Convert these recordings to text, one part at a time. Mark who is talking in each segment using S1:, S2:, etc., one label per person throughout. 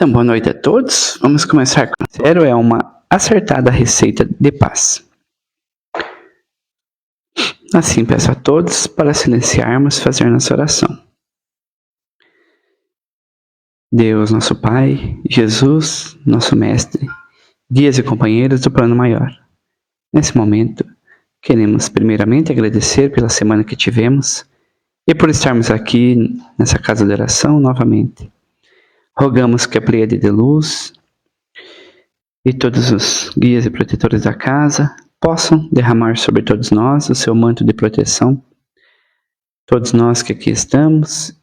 S1: Então, boa noite a todos. Vamos começar com zero, é uma acertada receita de paz. Assim, peço a todos para silenciarmos e fazer nossa oração. Deus, nosso Pai, Jesus, nosso Mestre, guias e companheiros do plano maior. Nesse momento, queremos primeiramente agradecer pela semana que tivemos e por estarmos aqui nessa casa de oração novamente. Rogamos que a pleiade de luz e todos os guias e protetores da casa possam derramar sobre todos nós o seu manto de proteção. Todos nós que aqui estamos,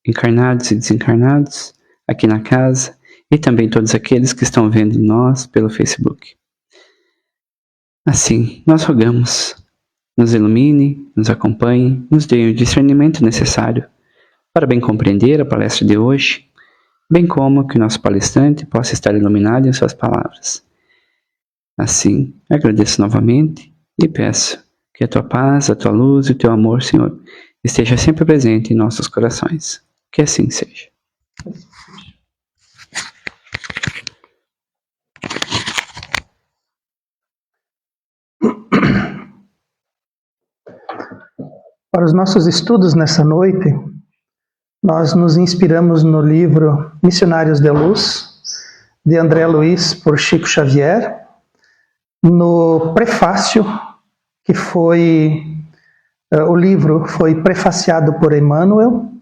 S1: encarnados e desencarnados, aqui na casa, e também todos aqueles que estão vendo nós pelo Facebook. Assim, nós rogamos, nos ilumine, nos acompanhe, nos dê o discernimento necessário para bem compreender a palestra de hoje, bem como que o nosso palestrante possa estar iluminado em suas palavras. Assim, agradeço novamente e peço que a tua paz, a tua luz e o teu amor, Senhor, esteja sempre presente em nossos corações. Que assim seja.
S2: Para os nossos estudos nessa noite, nós nos inspiramos no livro Missionários de Luz, de André Luiz, por Chico Xavier, no prefácio que o livro foi prefaciado por Emmanuel,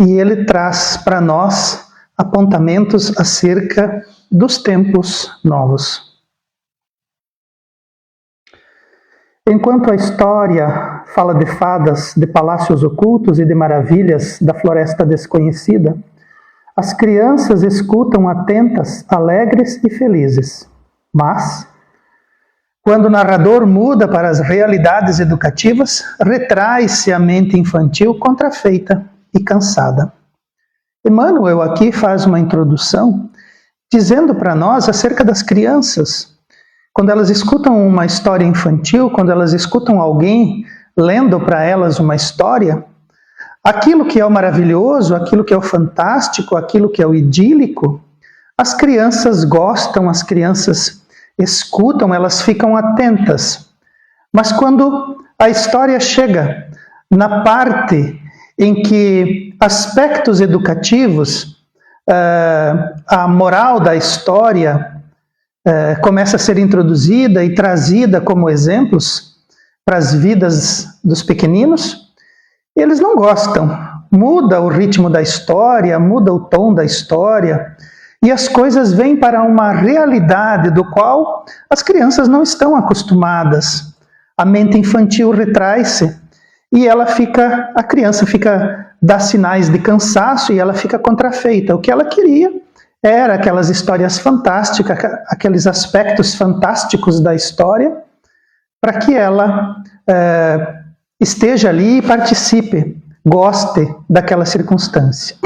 S2: e ele traz para nós apontamentos acerca dos tempos novos. Enquanto a história fala de fadas, de palácios ocultos e de maravilhas da floresta desconhecida, as crianças escutam atentas, alegres e felizes. Mas, quando o narrador muda para as realidades educativas, retrai-se a mente infantil contrafeita e cansada. Emmanuel aqui faz uma introdução dizendo para nós acerca das crianças. Quando elas escutam uma história infantil, quando elas escutam alguém lendo para elas uma história, aquilo que é o maravilhoso, aquilo que é o fantástico, aquilo que é o idílico, as crianças gostam, as crianças escutam, elas ficam atentas. Mas quando a história chega na parte em que aspectos educativos, a moral da história começa a ser introduzida e trazida como exemplos para as vidas dos pequeninos, eles não gostam. Muda o ritmo da história, muda o tom da história, e as coisas vêm para uma realidade do qual as crianças não estão acostumadas. A mente infantil retrai-se e a criança dá sinais de cansaço e ela fica contrafeita. O que ela queria era aquelas histórias fantásticas, aqueles aspectos fantásticos da história, para que ela esteja ali e participe, goste daquela circunstância.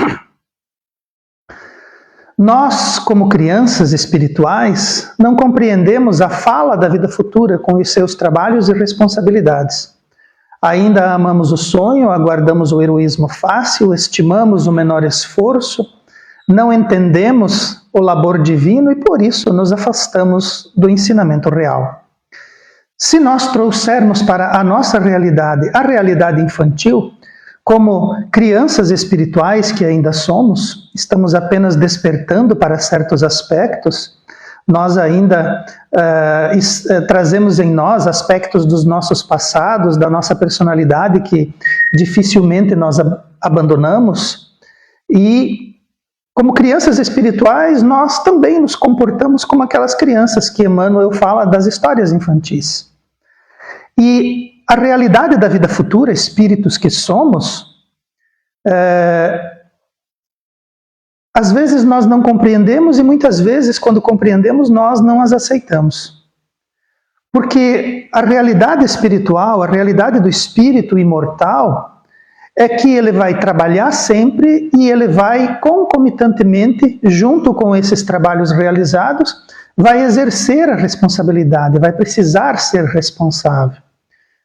S2: Nós, como crianças espirituais, não compreendemos a fala da vida futura com os seus trabalhos e responsabilidades. Ainda amamos o sonho, aguardamos o heroísmo fácil, estimamos o menor esforço, não entendemos o labor divino e por isso nos afastamos do ensinamento real. Se nós trouxermos para a nossa realidade, a realidade infantil, como crianças espirituais que ainda somos, estamos apenas despertando para certos aspectos, nós ainda trazemos em nós aspectos dos nossos passados, da nossa personalidade que dificilmente nós abandonamos, e como crianças espirituais, nós também nos comportamos como aquelas crianças que Emmanuel fala das histórias infantis. E a realidade da vida futura, espíritos que somos, às vezes nós não compreendemos e muitas vezes, quando compreendemos, nós não as aceitamos. Porque a realidade espiritual, a realidade do espírito imortal, é que ele vai trabalhar sempre e ele vai concomitantemente, junto com esses trabalhos realizados, vai exercer a responsabilidade, vai precisar ser responsável.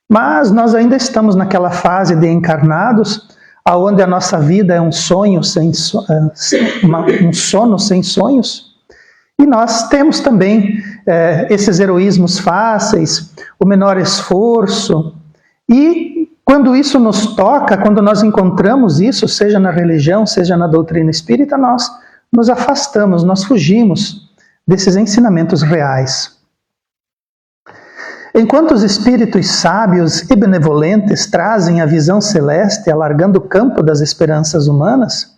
S2: Mas nós ainda estamos naquela fase de encarnados, aonde a nossa vida é um sonho um sono sem sonhos. E nós temos também esses heroísmos fáceis, o menor esforço. E quando isso nos toca, quando nós encontramos isso, seja na religião, seja na doutrina espírita, nós nos afastamos, nós fugimos desses ensinamentos reais. Enquanto os espíritos sábios e benevolentes trazem a visão celeste, alargando o campo das esperanças humanas,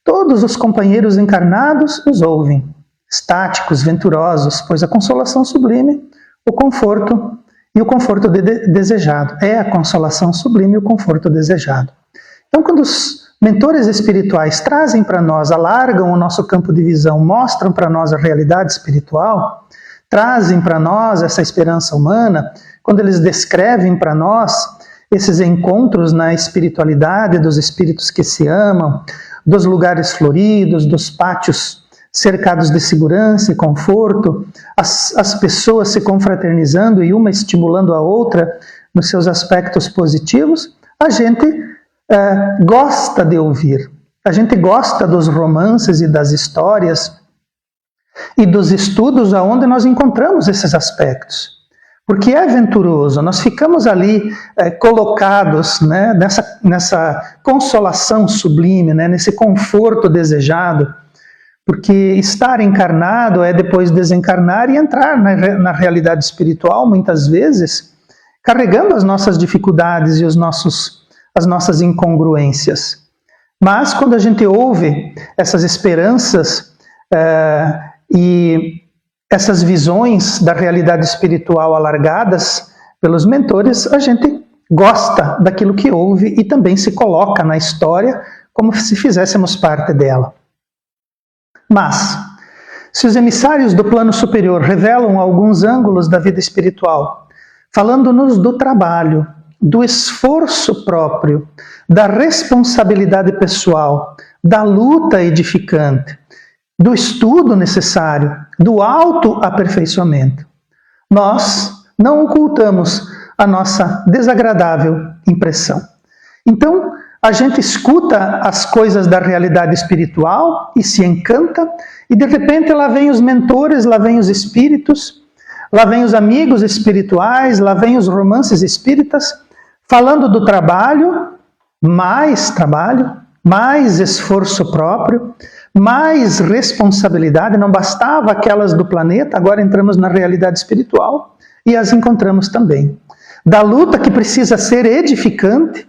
S2: todos os companheiros encarnados os ouvem, estáticos, venturosos, pois a consolação sublime, o conforto e o conforto desejado. É a consolação sublime e o conforto desejado. Então, quando os mentores espirituais trazem para nós, alargam o nosso campo de visão, mostram para nós a realidade espiritual, trazem para nós essa esperança humana, quando eles descrevem para nós esses encontros na espiritualidade dos espíritos que se amam, dos lugares floridos, dos pátios cercados de segurança e conforto, as pessoas se confraternizando e uma estimulando a outra nos seus aspectos positivos, a gente gosta de ouvir. A gente gosta dos romances e das histórias e dos estudos aonde nós encontramos esses aspectos. Porque é aventuroso, nós ficamos ali colocados, né, nessa consolação sublime, né, nesse conforto desejado, porque estar encarnado é depois desencarnar e entrar na realidade espiritual, muitas vezes, carregando as nossas dificuldades e as nossas incongruências. Mas quando a gente ouve essas esperanças e essas visões da realidade espiritual alargadas pelos mentores, a gente gosta daquilo que ouve e também se coloca na história como se fizéssemos parte dela. Mas, se os emissários do plano superior revelam alguns ângulos da vida espiritual, falando-nos do trabalho, do esforço próprio, da responsabilidade pessoal, da luta edificante, do estudo necessário, do autoaperfeiçoamento, nós não ocultamos a nossa desagradável impressão. Então, a gente escuta as coisas da realidade espiritual e se encanta, e de repente lá vem os mentores, lá vem os espíritos, lá vem os amigos espirituais, lá vem os romances espíritas, falando do trabalho, mais esforço próprio, mais responsabilidade. Não bastava aquelas do planeta, agora entramos na realidade espiritual e as encontramos também. Da luta que precisa ser edificante,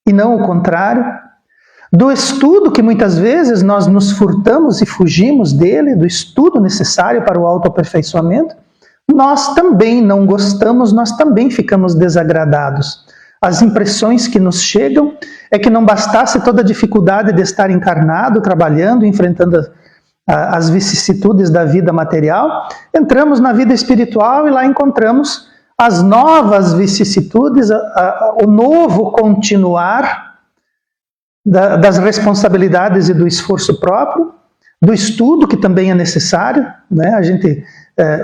S2: e não o contrário, do estudo que muitas vezes nós nos furtamos e fugimos dele, do estudo necessário para o autoaperfeiçoamento, nós também não gostamos, nós também ficamos desagradados. As impressões que nos chegam é que não bastasse toda a dificuldade de estar encarnado, trabalhando, enfrentando as vicissitudes da vida material, entramos na vida espiritual e lá encontramos as novas vicissitudes, o novo continuar das responsabilidades e do esforço próprio, do estudo que também é necessário, né? A gente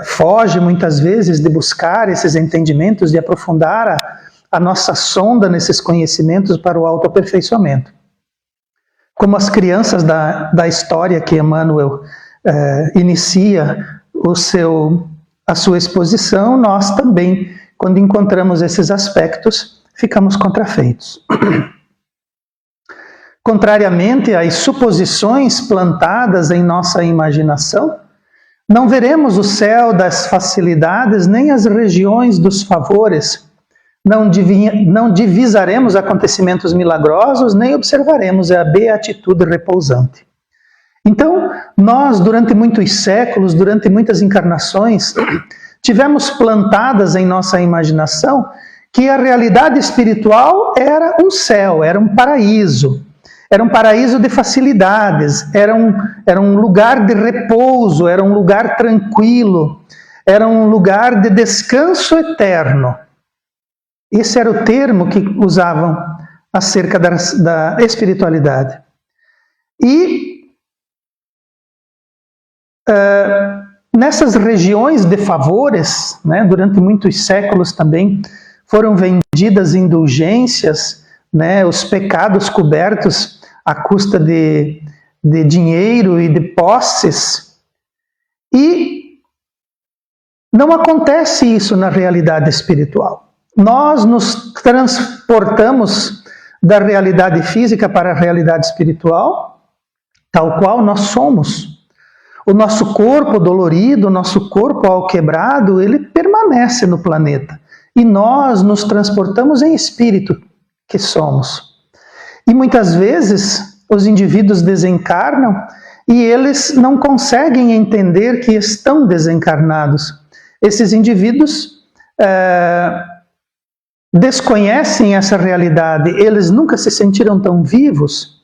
S2: foge muitas vezes de buscar esses entendimentos, de aprofundar a nossa sonda nesses conhecimentos para o autoaperfeiçoamento. Como as crianças da história que Emmanuel inicia a sua exposição, nós também, quando encontramos esses aspectos, ficamos contrafeitos. Contrariamente às suposições plantadas em nossa imaginação, não veremos o céu das facilidades nem as regiões dos favores, não divisaremos acontecimentos milagrosos, nem observaremos a beatitude repousante. Então, nós, durante muitos séculos, durante muitas encarnações, tivemos plantadas em nossa imaginação que a realidade espiritual era um céu, era um paraíso de facilidades, era um lugar de repouso, era um lugar tranquilo, era um lugar de descanso eterno. Esse era o termo que usavam acerca da espiritualidade. E nessas regiões de favores, né, durante muitos séculos também, foram vendidas indulgências né, os pecados cobertos à custa de dinheiro e de posses. E não acontece isso na realidade espiritual. Nós nos transportamos da realidade física para a realidade espiritual, tal qual nós somos. O nosso corpo dolorido, o nosso corpo alquebrado, ele permanece no planeta. E nós nos transportamos em espírito que somos. E muitas vezes os indivíduos desencarnam e eles não conseguem entender que estão desencarnados. Esses indivíduos desconhecem essa realidade, eles nunca se sentiram tão vivos,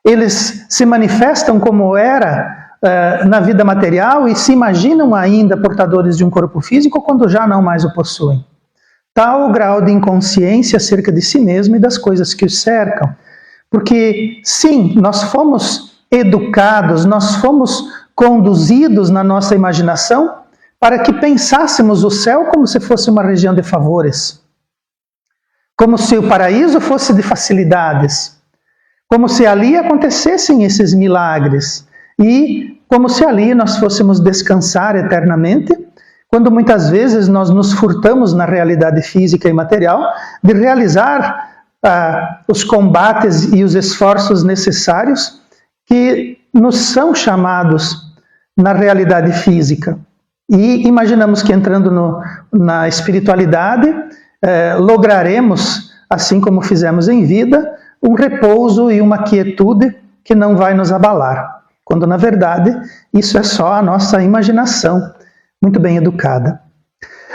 S2: eles se manifestam como era na vida material e se imaginam ainda portadores de um corpo físico quando já não mais o possuem. Tal grau de inconsciência acerca de si mesmo e das coisas que os cercam. Porque, sim, nós fomos educados, nós fomos conduzidos na nossa imaginação para que pensássemos o céu como se fosse uma região de favores. Como se o paraíso fosse de facilidades. Como se ali acontecessem esses milagres. E como se ali nós fôssemos descansar eternamente, quando muitas vezes nós nos furtamos na realidade física e material de realizar os combates e os esforços necessários que nos são chamados na realidade física. E imaginamos que entrando na espiritualidade, lograremos, assim como fizemos em vida, um repouso e uma quietude que não vai nos abalar. Quando, na verdade, isso é só a nossa imaginação, muito bem educada.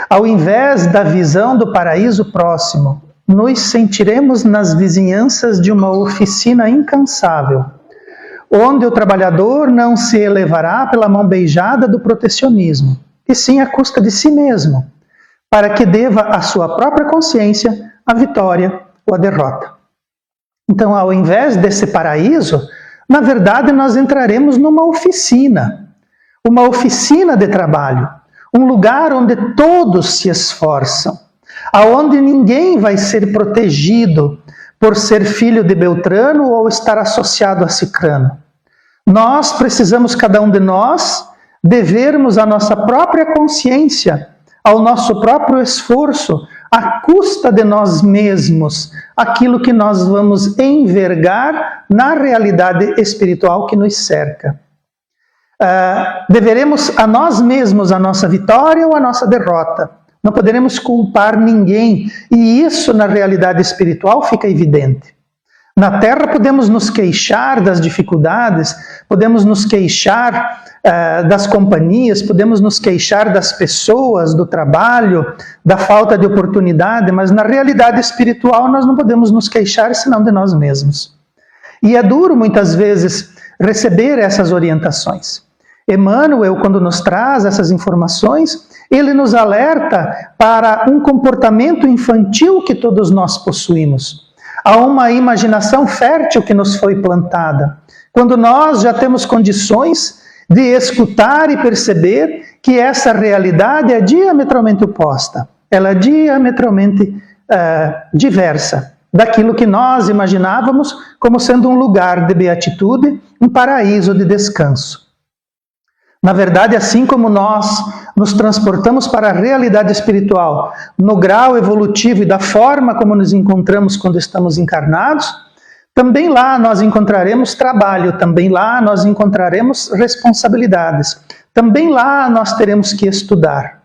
S2: Ao invés da visão do paraíso próximo, nos sentiremos nas vizinhanças de uma oficina incansável, onde o trabalhador não se elevará pela mão beijada do protecionismo, e sim à custa de si mesmo, para que deva à sua própria consciência a vitória ou a derrota. Então, ao invés desse paraíso, na verdade, nós entraremos numa oficina de trabalho, um lugar onde todos se esforçam, aonde ninguém vai ser protegido por ser filho de Beltrano ou estar associado a Cicrano. Nós precisamos, cada um de nós, devermos à nossa própria consciência, ao nosso próprio esforço, à custa de nós mesmos, aquilo que nós vamos envergar na realidade espiritual que nos cerca. Deveremos a nós mesmos a nossa vitória ou a nossa derrota. Não poderemos culpar ninguém, e isso na realidade espiritual fica evidente. Na Terra podemos nos queixar das dificuldades, podemos nos queixar das companhias, podemos nos queixar das pessoas, do trabalho, da falta de oportunidade, mas na realidade espiritual nós não podemos nos queixar senão de nós mesmos. E é duro muitas vezes receber essas orientações. Emmanuel, quando nos traz essas informações, ele nos alerta para um comportamento infantil que todos nós possuímos. Há uma imaginação fértil que nos foi plantada. Quando nós já temos condições de escutar e perceber que essa realidade é diametralmente oposta. Ela é diametralmente diversa daquilo que nós imaginávamos como sendo um lugar de beatitude, um paraíso de descanso. Na verdade, assim como nós nos transportamos para a realidade espiritual no grau evolutivo e da forma como nos encontramos quando estamos encarnados, também lá nós encontraremos trabalho, também lá nós encontraremos responsabilidades, também lá nós teremos que estudar.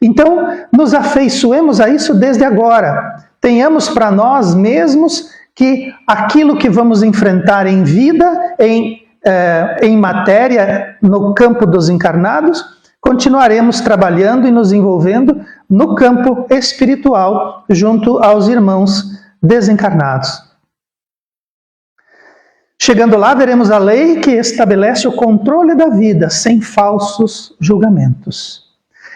S2: Então, nos afeiçoemos a isso desde agora. Tenhamos para nós mesmos que aquilo que vamos enfrentar em vida, em matéria, no campo dos encarnados, continuaremos trabalhando e nos envolvendo no campo espiritual junto aos irmãos desencarnados. Chegando lá, veremos a lei que estabelece o controle da vida sem falsos julgamentos.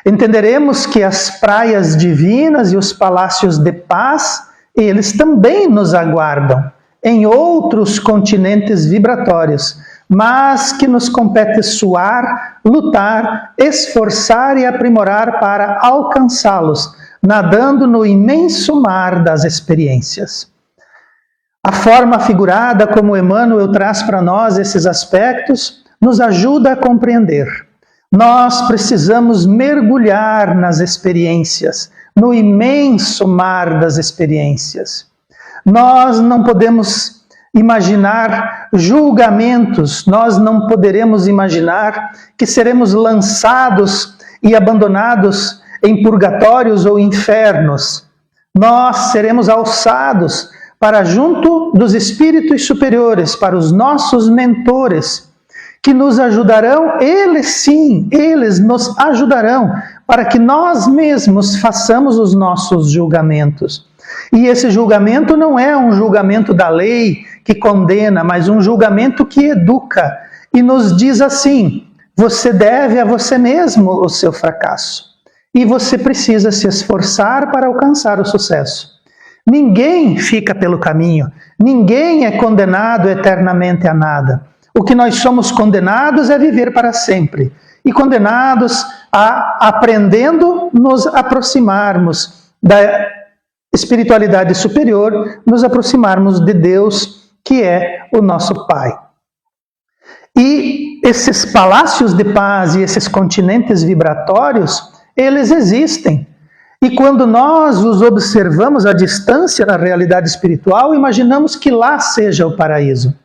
S2: Entenderemos que as praias divinas e os palácios de paz, eles também nos aguardam em outros continentes vibratórios, mas que nos compete suar, lutar, esforçar e aprimorar para alcançá-los, nadando no imenso mar das experiências. A forma figurada como Emmanuel traz para nós esses aspectos nos ajuda a compreender. Nós precisamos mergulhar nas experiências, no imenso mar das experiências. Nós não podemos imaginar julgamentos, nós não poderemos imaginar que seremos lançados e abandonados em purgatórios ou infernos. Nós seremos alçados para junto dos espíritos superiores, para os nossos mentores, que nos ajudarão, eles sim, eles nos ajudarão, para que nós mesmos façamos os nossos julgamentos. E esse julgamento não é um julgamento da lei que condena, mas um julgamento que educa e nos diz assim: você deve a você mesmo o seu fracasso e você precisa se esforçar para alcançar o sucesso. Ninguém fica pelo caminho, ninguém é condenado eternamente a nada. O que nós somos condenados é viver para sempre e condenados a, aprendendo, nos aproximarmos da espiritualidade superior, nos aproximarmos de Deus, que é o nosso Pai. E esses palácios de paz e esses continentes vibratórios, eles existem. E quando nós os observamos à distância na realidade espiritual, imaginamos que lá seja o paraíso.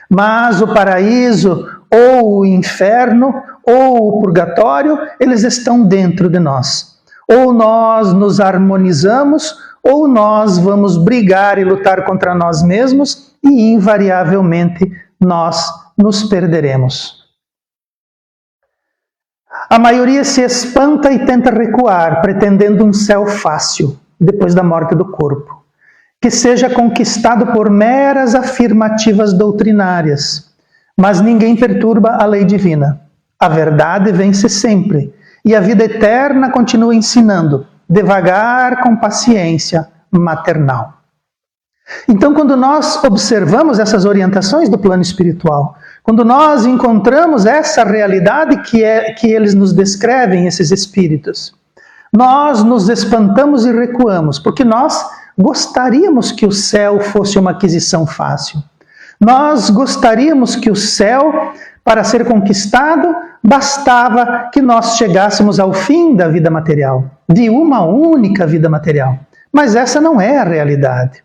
S2: Mas o paraíso, ou o inferno, ou o purgatório, eles estão dentro de nós. Ou nós nos harmonizamos, ou nós vamos brigar e lutar contra nós mesmos, e invariavelmente nós nos perderemos. A maioria se espanta e tenta recuar, pretendendo um céu fácil, depois da morte do corpo, que seja conquistado por meras afirmativas doutrinárias. Mas ninguém perturba a lei divina. A verdade vence sempre, e a vida eterna continua ensinando, devagar, com paciência maternal. Então, quando nós observamos essas orientações do plano espiritual, quando nós encontramos essa realidade que eles nos descrevem, esses espíritos, nós nos espantamos e recuamos, porque nós gostaríamos que o céu fosse uma aquisição fácil. Nós gostaríamos que o céu, para ser conquistado, bastava que nós chegássemos ao fim da vida material, de uma única vida material. Mas essa não é a realidade.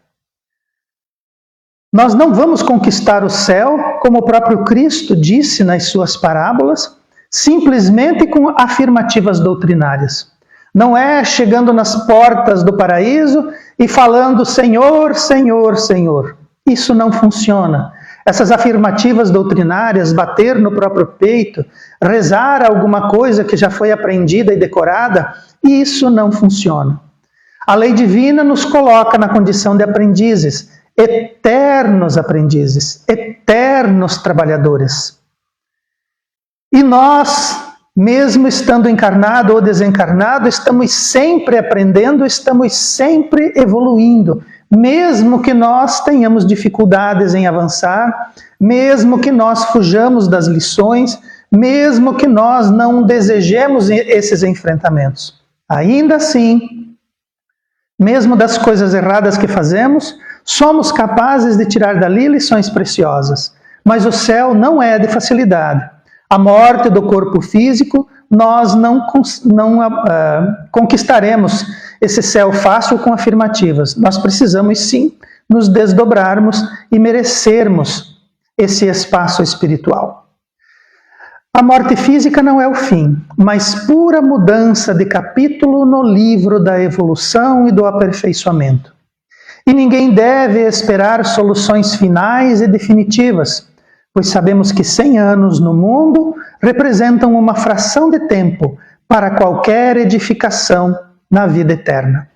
S2: Nós não vamos conquistar o céu, como o próprio Cristo disse nas suas parábolas, simplesmente com afirmativas doutrinárias. Não é chegando nas portas do paraíso e falando Senhor, Senhor, Senhor. Isso não funciona. Essas afirmativas doutrinárias, bater no próprio peito, rezar alguma coisa que já foi aprendida e decorada, isso não funciona. A lei divina nos coloca na condição de aprendizes, eternos aprendizes, eternos trabalhadores. E nós, mesmo estando encarnado ou desencarnado, estamos sempre aprendendo, estamos sempre evoluindo, mesmo que nós tenhamos dificuldades em avançar, mesmo que nós fujamos das lições, mesmo que nós não desejemos esses enfrentamentos. Ainda assim, mesmo das coisas erradas que fazemos, somos capazes de tirar dali lições preciosas. Mas o céu não é de facilidade. A morte do corpo físico, nós não conquistaremos esse céu fácil com afirmativas. Nós precisamos sim nos desdobrarmos e merecermos esse espaço espiritual. A morte física não é o fim, mas pura mudança de capítulo no livro da evolução e do aperfeiçoamento. E ninguém deve esperar soluções finais e definitivas, pois sabemos que 100 anos no mundo representam uma fração de tempo para qualquer edificação na vida eterna.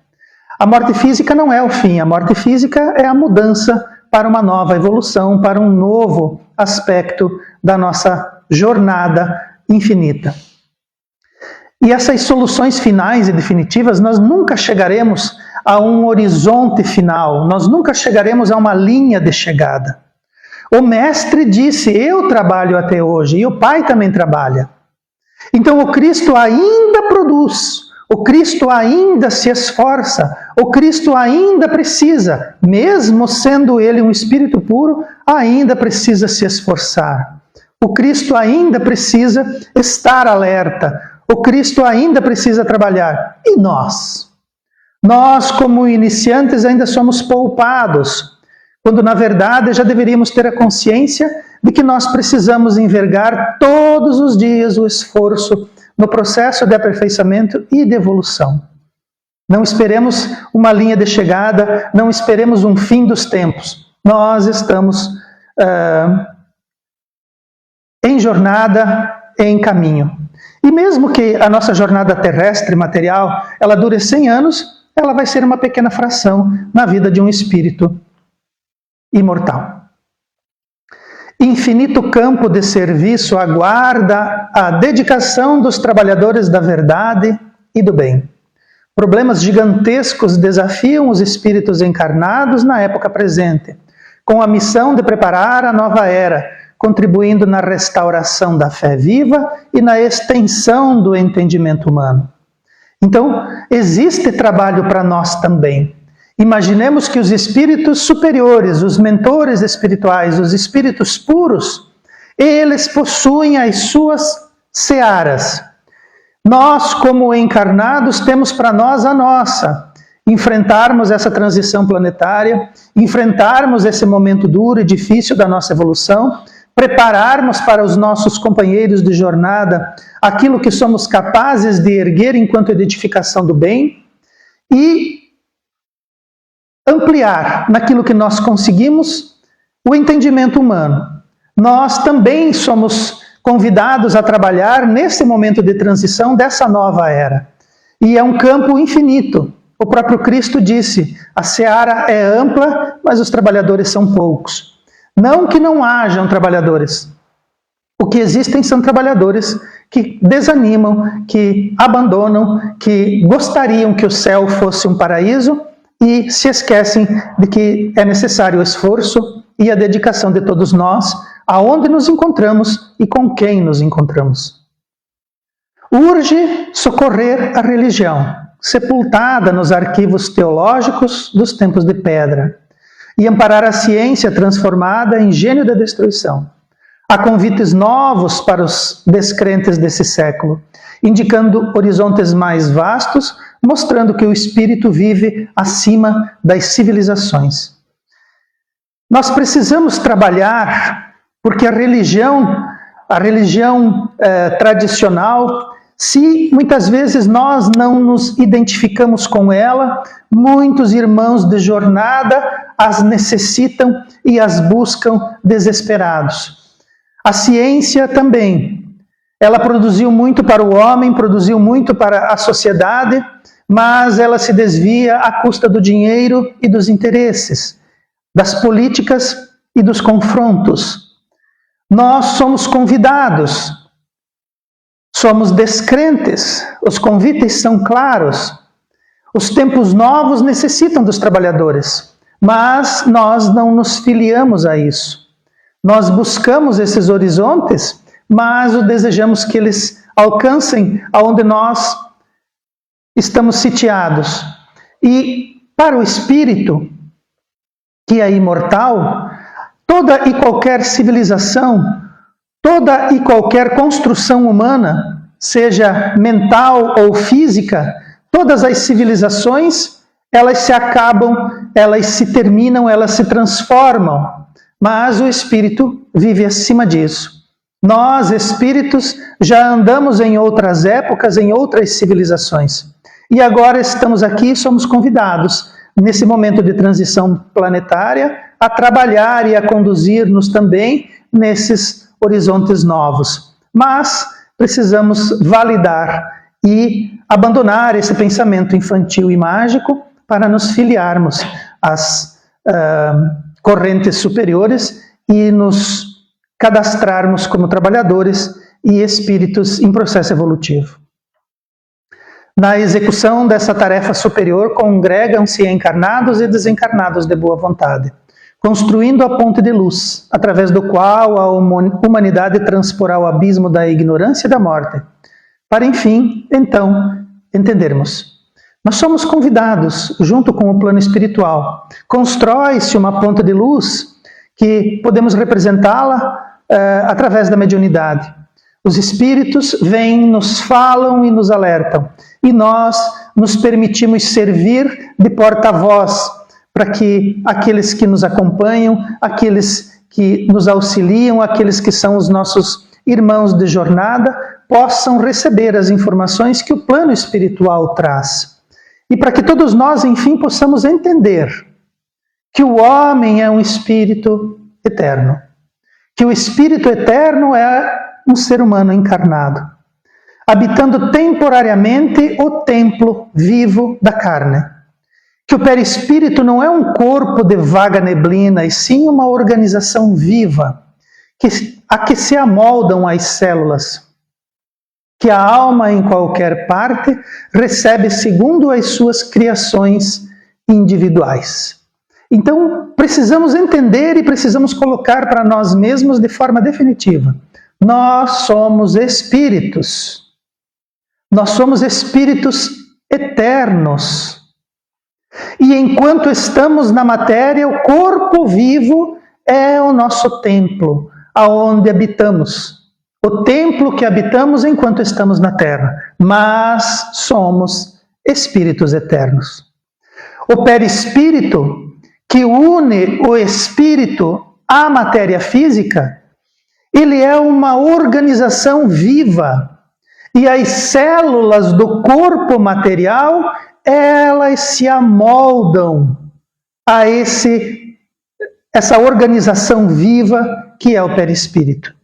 S2: A morte física não é o fim, a morte física é a mudança para uma nova evolução, para um novo aspecto da nossa jornada infinita. E essas soluções finais e definitivas, nós nunca chegaremos a um horizonte final, nós nunca chegaremos a uma linha de chegada. O mestre disse, eu trabalho até hoje, e o Pai também trabalha. Então o Cristo ainda produz, O Cristo ainda se esforça, o Cristo ainda precisa, mesmo sendo ele um espírito puro, ainda precisa se esforçar. O Cristo ainda precisa estar alerta, o Cristo ainda precisa trabalhar. E nós? Nós, como iniciantes, ainda somos poupados, quando na verdade já deveríamos ter a consciência de que nós precisamos envergar todos os dias o esforço no processo de aperfeiçoamento e de evolução. Não esperemos uma linha de chegada, não esperemos um fim dos tempos. Nós estamos em jornada, em caminho. E mesmo que a nossa jornada terrestre, material, ela dure 100 anos, ela vai ser uma pequena fração na vida de um espírito imortal. Infinito campo de serviço aguarda a dedicação dos trabalhadores da verdade e do bem. Problemas gigantescos desafiam os espíritos encarnados na época presente, com a missão de preparar a nova era, contribuindo na restauração da fé viva e na extensão do entendimento humano. Então, existe trabalho para nós também. Imaginemos que os espíritos superiores, os mentores espirituais, os espíritos puros, eles possuem as suas searas. Nós, como encarnados, temos para nós a nossa. Enfrentarmos essa transição planetária, enfrentarmos esse momento duro e difícil da nossa evolução, prepararmos para os nossos companheiros de jornada aquilo que somos capazes de erguer enquanto edificação do bem e ampliar naquilo que nós conseguimos o entendimento humano. Nós também somos convidados a trabalhar nesse momento de transição dessa nova era. E é um campo infinito. O próprio Cristo disse, a seara é ampla, mas os trabalhadores são poucos. Não que não hajam trabalhadores. O que existem são trabalhadores que desanimam, que abandonam, que gostariam que o céu fosse um paraíso, e se esquecem de que é necessário o esforço e a dedicação de todos nós, aonde nos encontramos e com quem nos encontramos. Urge socorrer a religião, sepultada nos arquivos teológicos dos tempos de pedra, e amparar a ciência transformada em gênio da destruição. Há convites novos para os descrentes desse século, indicando horizontes mais vastos, mostrando que o espírito vive acima das civilizações. Nós precisamos trabalhar porque a religião tradicional, se muitas vezes nós não nos identificamos com ela, muitos irmãos de jornada as necessitam e as buscam desesperados. A ciência também. Ela produziu muito para o homem, produziu muito para a sociedade, mas ela se desvia à custa do dinheiro e dos interesses, das políticas e dos confrontos. Nós somos convidados, somos descrentes, os convites são claros. Os tempos novos necessitam dos trabalhadores, mas nós não nos filiamos a isso. Nós buscamos esses horizontes, mas desejamos que eles alcancem aonde nós estamos sitiados. E para o espírito, que é imortal, toda e qualquer civilização, toda e qualquer construção humana, seja mental ou física, todas as civilizações, elas se acabam, elas se terminam, elas se transformam. Mas o espírito vive acima disso. Nós, espíritos, já andamos em outras épocas, em outras civilizações. E agora estamos aqui e somos convidados, nesse momento de transição planetária, a trabalhar e a conduzir-nos também nesses horizontes novos. Mas precisamos validar e abandonar esse pensamento infantil e mágico para nos filiarmos às correntes superiores e nos cadastrarmos como trabalhadores e espíritos em processo evolutivo. Na execução dessa tarefa superior, congregam-se encarnados e desencarnados de boa vontade, construindo a ponte de luz, através do qual a humanidade transporá o abismo da ignorância e da morte, para enfim, então, entendermos. Nós somos convidados, junto com o plano espiritual. Constrói-se uma ponta de luz que podemos representá-la através da mediunidade. Os espíritos vêm, nos falam e nos alertam. E nós nos permitimos servir de porta-voz para que aqueles que nos acompanham, aqueles que nos auxiliam, aqueles que são os nossos irmãos de jornada, possam receber as informações que o plano espiritual traz. E para que todos nós, enfim, possamos entender que o homem é um espírito eterno. Que o espírito eterno é um ser humano encarnado, habitando temporariamente o templo vivo da carne. Que o perispírito não é um corpo de vaga neblina, e sim uma organização viva, a que se amoldam as células. Que a alma, em qualquer parte, recebe segundo as suas criações individuais. Então, precisamos entender e precisamos colocar para nós mesmos de forma definitiva. Nós somos espíritos. Nós somos espíritos eternos. E enquanto estamos na matéria, o corpo vivo é o nosso templo, aonde habitamos. O templo que habitamos enquanto estamos na Terra. Mas somos espíritos eternos. O perispírito, que une o espírito à matéria física, ele é uma organização viva. E as células do corpo material, elas se amoldam a essa organização viva que é o perispírito.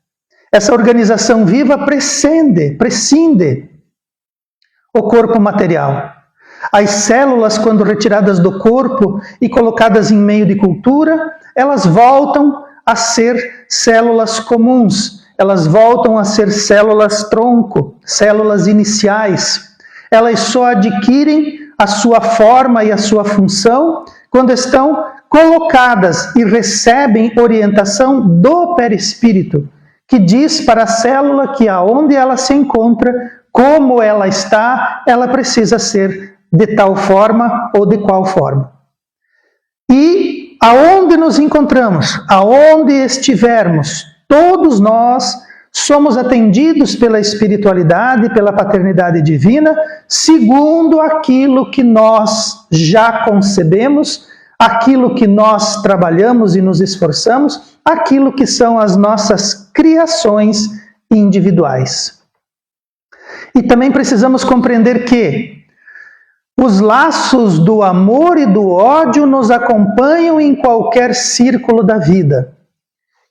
S2: Essa organização viva prescinde o corpo material. As células, quando retiradas do corpo e colocadas em meio de cultura, elas voltam a ser células comuns. Elas voltam a ser células tronco, células iniciais. Elas só adquirem a sua forma e a sua função quando estão colocadas e recebem orientação do perispírito, que diz para a célula que aonde ela se encontra, como ela está, ela precisa ser de tal forma ou de qual forma. E aonde nos encontramos, aonde estivermos, todos nós somos atendidos pela espiritualidade, pela paternidade divina, segundo aquilo que nós já concebemos, aquilo que nós trabalhamos e nos esforçamos, aquilo que são as nossas criações individuais. E também precisamos compreender que os laços do amor e do ódio nos acompanham em qualquer círculo da vida.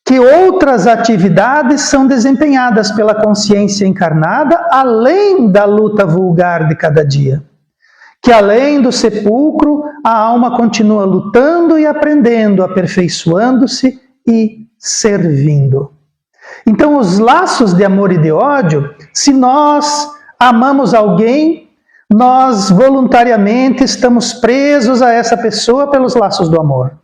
S2: Que outras atividades são desempenhadas pela consciência encarnada, além da luta vulgar de cada dia. Que além do sepulcro, a alma continua lutando e aprendendo, aperfeiçoando-se e servindo. Então, os laços de amor e de ódio, se nós amamos alguém, nós voluntariamente estamos presos a essa pessoa pelos laços do amor.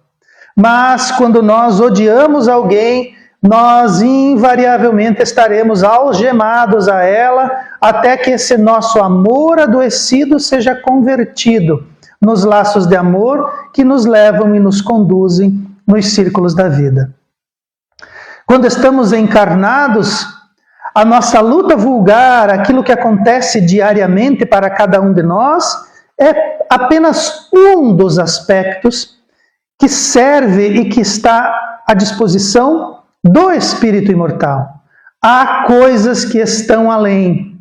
S2: Mas quando nós odiamos alguém, nós invariavelmente estaremos algemados a ela até que esse nosso amor adoecido seja convertido nos laços de amor que nos levam e nos conduzem nos círculos da vida. Quando estamos encarnados, a nossa luta vulgar, aquilo que acontece diariamente para cada um de nós, é apenas um dos aspectos que serve e que está à disposição do espírito imortal. Há coisas que estão além.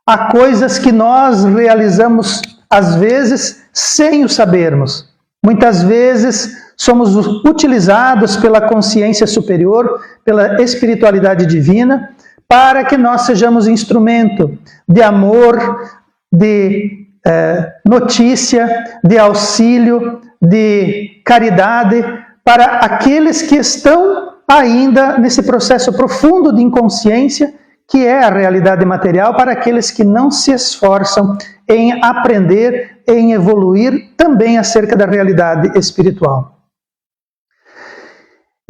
S2: Há coisas que nós realizamos, às vezes, sem o sabermos. Muitas vezes somos utilizados pela consciência superior, pela espiritualidade divina, para que nós sejamos instrumento de amor, de notícia, de auxílio, de caridade para aqueles que estão ainda nesse processo profundo de inconsciência que é a realidade material, para aqueles que não se esforçam em aprender, em evoluir também acerca da realidade espiritual.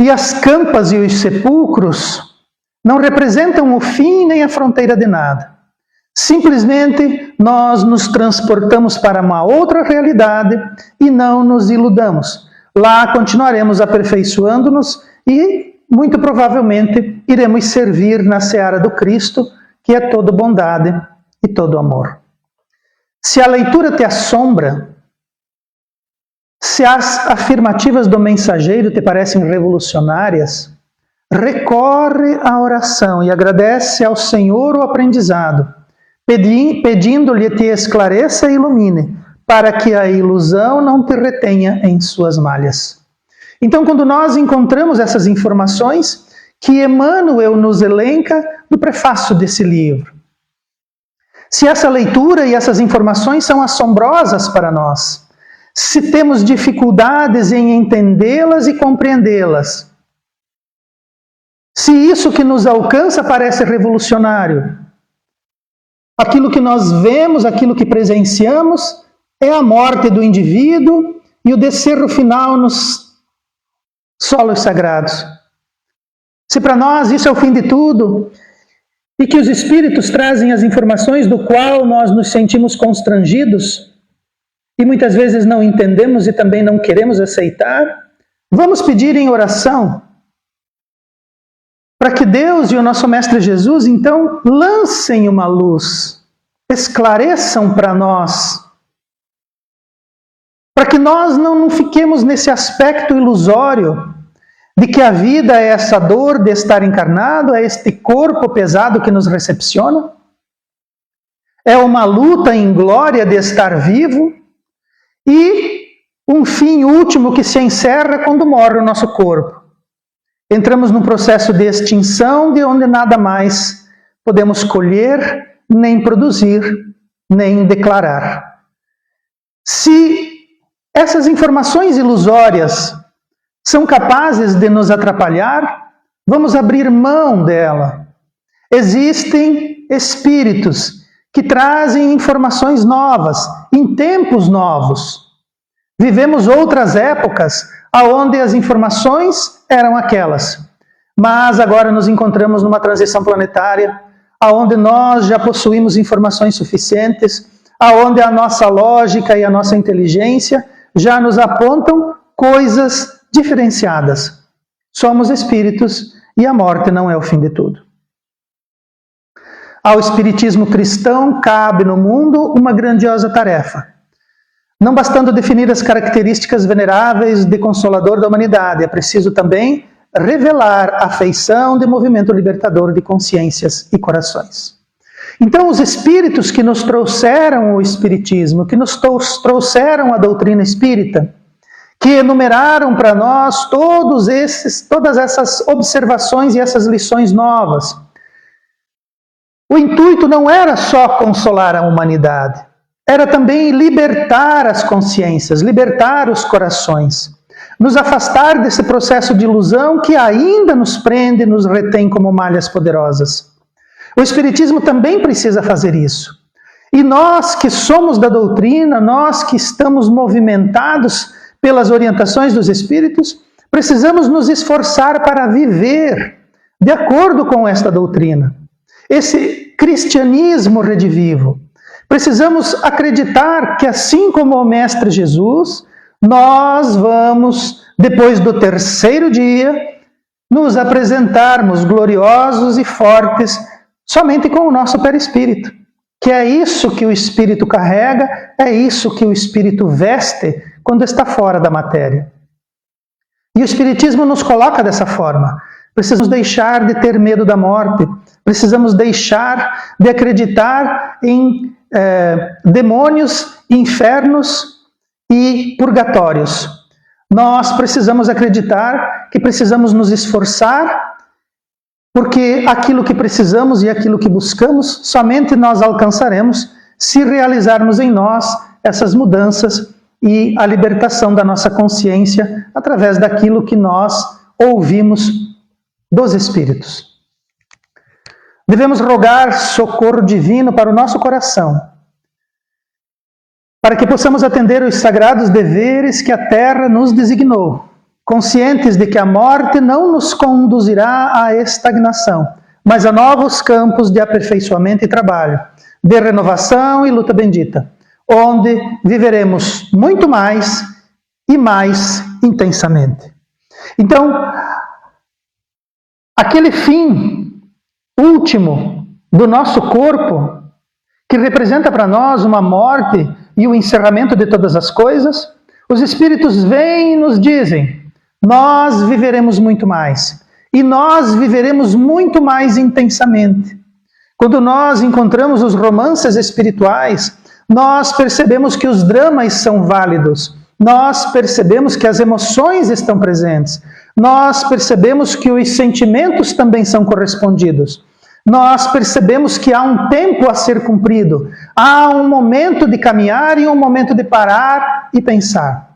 S2: E as campas e os sepulcros não representam o fim nem a fronteira de nada. Simplesmente nós nos transportamos para uma outra realidade e não nos iludamos. Lá continuaremos aperfeiçoando-nos e, muito provavelmente, iremos servir na seara do Cristo, que é toda bondade e todo amor. Se a leitura te assombra, se as afirmativas do mensageiro te parecem revolucionárias, recorre à oração e agradece ao Senhor o aprendizado, pedindo-lhe te esclareça e ilumine, para que a ilusão não te retenha em suas malhas. Então, quando nós encontramos essas informações que Emmanuel nos elenca no prefácio desse livro, se essa leitura e essas informações são assombrosas para nós, se temos dificuldades em entendê-las e compreendê-las, se isso que nos alcança parece revolucionário, aquilo que nós vemos, aquilo que presenciamos, é a morte do indivíduo e o descerro final nos solos sagrados. Se para nós isso é o fim de tudo, e que os espíritos trazem as informações do qual nós nos sentimos constrangidos, e muitas vezes não entendemos e também não queremos aceitar, vamos pedir em oração para que Deus e o nosso Mestre Jesus, então, lancem uma luz, esclareçam para nós, para que nós não fiquemos nesse aspecto ilusório de que a vida é essa dor de estar encarnado, é este corpo pesado que nos recepciona, é uma luta em glória de estar vivo e um fim último que se encerra quando morre o nosso corpo. Entramos num processo de extinção de onde nada mais podemos colher, nem produzir, nem declarar. Se essas informações ilusórias são capazes de nos atrapalhar, vamos abrir mão dela. Existem espíritos que trazem informações novas, em tempos novos. Vivemos outras épocas onde as informações eram aquelas. Mas agora nos encontramos numa transição planetária, onde nós já possuímos informações suficientes, onde a nossa lógica e a nossa inteligência já nos apontam coisas diferenciadas. Somos espíritos e a morte não é o fim de tudo. Ao espiritismo cristão cabe no mundo uma grandiosa tarefa. Não bastando definir as características veneráveis de Consolador da humanidade, é preciso também revelar a feição de movimento libertador de consciências e corações. Então, os espíritos que nos trouxeram o espiritismo, que nos trouxeram a doutrina espírita, que enumeraram para nós todas essas observações e essas lições novas, o intuito não era só consolar a humanidade, era também libertar as consciências, libertar os corações, nos afastar desse processo de ilusão que ainda nos prende e nos retém como malhas poderosas. O Espiritismo também precisa fazer isso. E nós que somos da doutrina, nós que estamos movimentados pelas orientações dos Espíritos, precisamos nos esforçar para viver de acordo com esta doutrina. Esse cristianismo redivivo. Precisamos acreditar que, assim como o Mestre Jesus, nós vamos, depois do terceiro dia, nos apresentarmos gloriosos e fortes somente com o nosso perispírito. Que é isso que o Espírito carrega, é isso que o Espírito veste quando está fora da matéria. E o Espiritismo nos coloca dessa forma. Precisamos deixar de ter medo da morte, precisamos deixar de acreditar em demônios, infernos e purgatórios. Nós precisamos acreditar que precisamos nos esforçar, porque aquilo que precisamos e aquilo que buscamos, somente nós alcançaremos se realizarmos em nós essas mudanças e a libertação da nossa consciência através daquilo que nós ouvimos dos Espíritos. Devemos rogar socorro divino para o nosso coração, para que possamos atender os sagrados deveres que a terra nos designou, conscientes de que a morte não nos conduzirá à estagnação, mas a novos campos de aperfeiçoamento e trabalho, de renovação e luta bendita, onde viveremos muito mais e mais intensamente. Então, aquele fim último do nosso corpo, que representa para nós uma morte e o encerramento de todas as coisas, os Espíritos vêm e nos dizem: nós viveremos muito mais. E nós viveremos muito mais intensamente. Quando nós encontramos os romances espirituais, nós percebemos que os dramas são válidos. Nós percebemos que as emoções estão presentes. Nós percebemos que os sentimentos também são correspondidos. Nós percebemos que há um tempo a ser cumprido. Há um momento de caminhar e um momento de parar e pensar.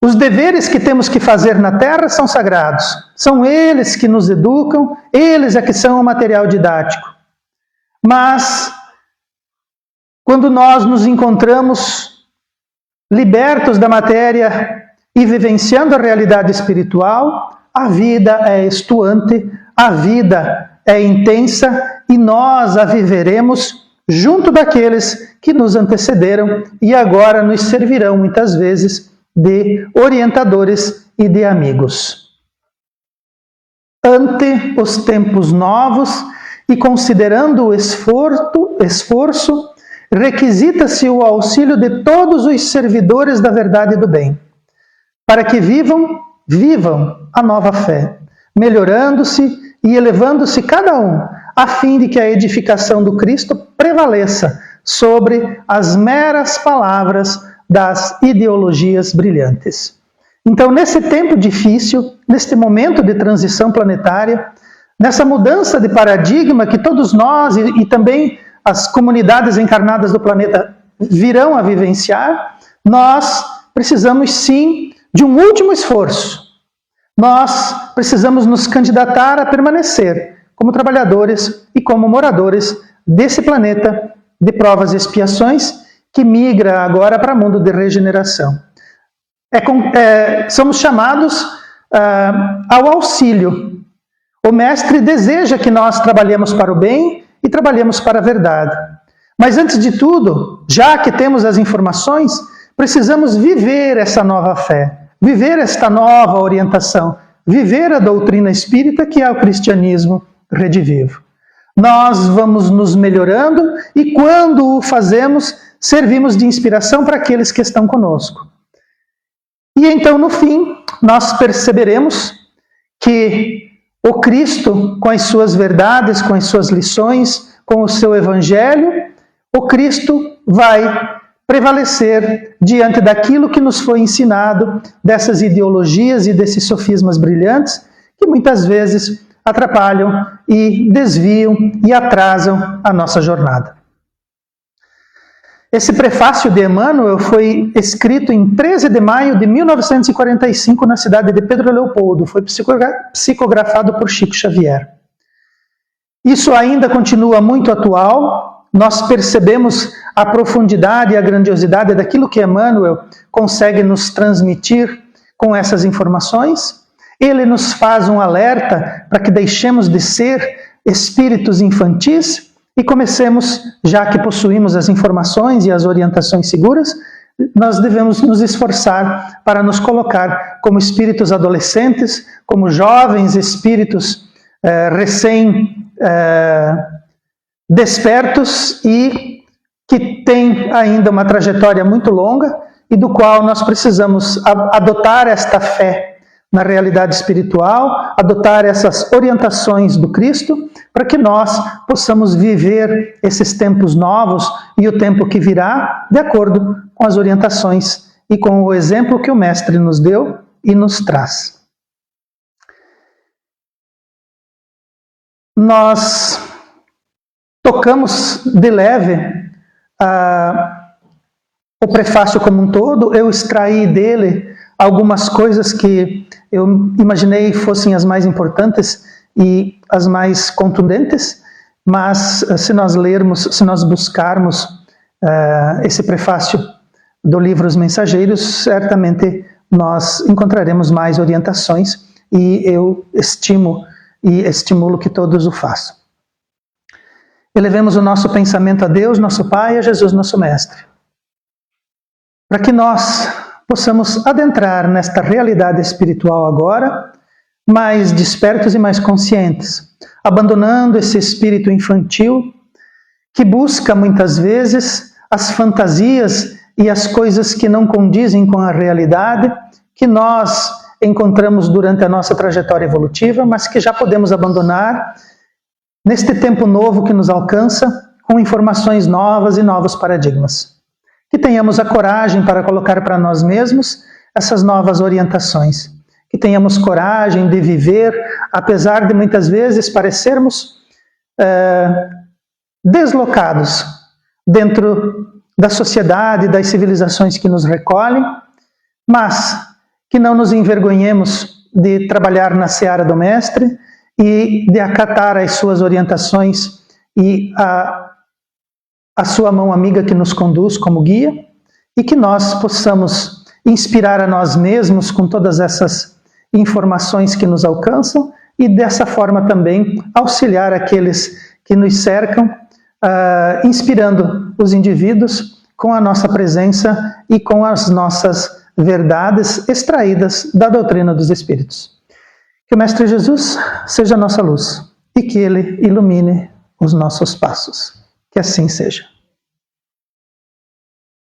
S2: Os deveres que temos que fazer na Terra são sagrados. São eles que nos educam, eles é que são o material didático. Mas, quando nós nos encontramos libertos da matéria e vivenciando a realidade espiritual, a vida é estuante, a vida é intensa e nós a viveremos junto daqueles que nos antecederam e agora nos servirão muitas vezes de orientadores e de amigos. Ante os tempos novos e considerando o esforço, requisita-se o auxílio de todos os servidores da verdade e do bem, para que vivam a nova fé, melhorando-se e elevando-se cada um, a fim de que a edificação do Cristo prevaleça sobre as meras palavras das ideologias brilhantes. Então, nesse tempo difícil, neste momento de transição planetária, nessa mudança de paradigma que todos nós e também as comunidades encarnadas do planeta virão a vivenciar, nós precisamos sim de um último esforço. Nós precisamos nos candidatar a permanecer como trabalhadores e como moradores desse planeta de provas e expiações que migra agora para o mundo de regeneração. Somos chamados ao auxílio. O Mestre deseja que nós trabalhemos para o bem e trabalhemos para a verdade. Mas antes de tudo, já que temos as informações, precisamos viver essa nova fé, viver esta nova orientação, viver a doutrina espírita que é o cristianismo redivivo. Nós vamos nos melhorando e quando o fazemos, servimos de inspiração para aqueles que estão conosco. E então, no fim, nós perceberemos que o Cristo, com as suas verdades, com as suas lições, com o seu evangelho, o Cristo vai prevalecer diante daquilo que nos foi ensinado, dessas ideologias e desses sofismas brilhantes, que muitas vezes atrapalham e desviam e atrasam a nossa jornada. Esse prefácio de Emmanuel foi escrito em 13 de maio de 1945 na cidade de Pedro Leopoldo. Foi psicografado por Chico Xavier. Isso ainda continua muito atual. Nós percebemos a profundidade e a grandiosidade daquilo que Emmanuel consegue nos transmitir com essas informações. Ele nos faz um alerta para que deixemos de ser espíritos infantis e comecemos, já que possuímos as informações e as orientações seguras, nós devemos nos esforçar para nos colocar como espíritos adolescentes, como jovens espíritos despertos e que têm ainda uma trajetória muito longa e do qual nós precisamos adotar esta fé na realidade espiritual, adotar essas orientações do Cristo, para que nós possamos viver esses tempos novos e o tempo que virá, de acordo com as orientações e com o exemplo que o Mestre nos deu e nos traz. Nós tocamos de leve o prefácio como um todo, eu extraí dele algumas coisas que eu imaginei fossem as mais importantes e as mais contundentes, mas se nós lermos, se nós buscarmos esse prefácio do livro Os Mensageiros, certamente nós encontraremos mais orientações e eu estimo e estimulo que todos o façam. elevemos o nosso pensamento a Deus, nosso Pai, e a Jesus, nosso Mestre, para que nós possamos adentrar nesta realidade espiritual agora, mais despertos e mais conscientes, abandonando esse espírito infantil que busca muitas vezes as fantasias e as coisas que não condizem com a realidade, que nós encontramos durante a nossa trajetória evolutiva, mas que já podemos abandonar neste tempo novo que nos alcança, com informações novas e novos paradigmas. Que tenhamos a coragem para colocar para nós mesmos essas novas orientações. Que tenhamos coragem de viver, apesar de muitas vezes parecermos deslocados dentro da sociedade, das civilizações que nos recolhem, mas que não nos envergonhemos de trabalhar na seara do Mestre e de acatar as suas orientações e a sua mão amiga que nos conduz como guia, e que nós possamos inspirar a nós mesmos com todas essas informações que nos alcançam e dessa forma também auxiliar aqueles que nos cercam, inspirando os indivíduos com a nossa presença e com as nossas verdades extraídas da doutrina dos Espíritos. Que o Mestre Jesus seja a nossa luz e que Ele ilumine os nossos passos. Que assim seja.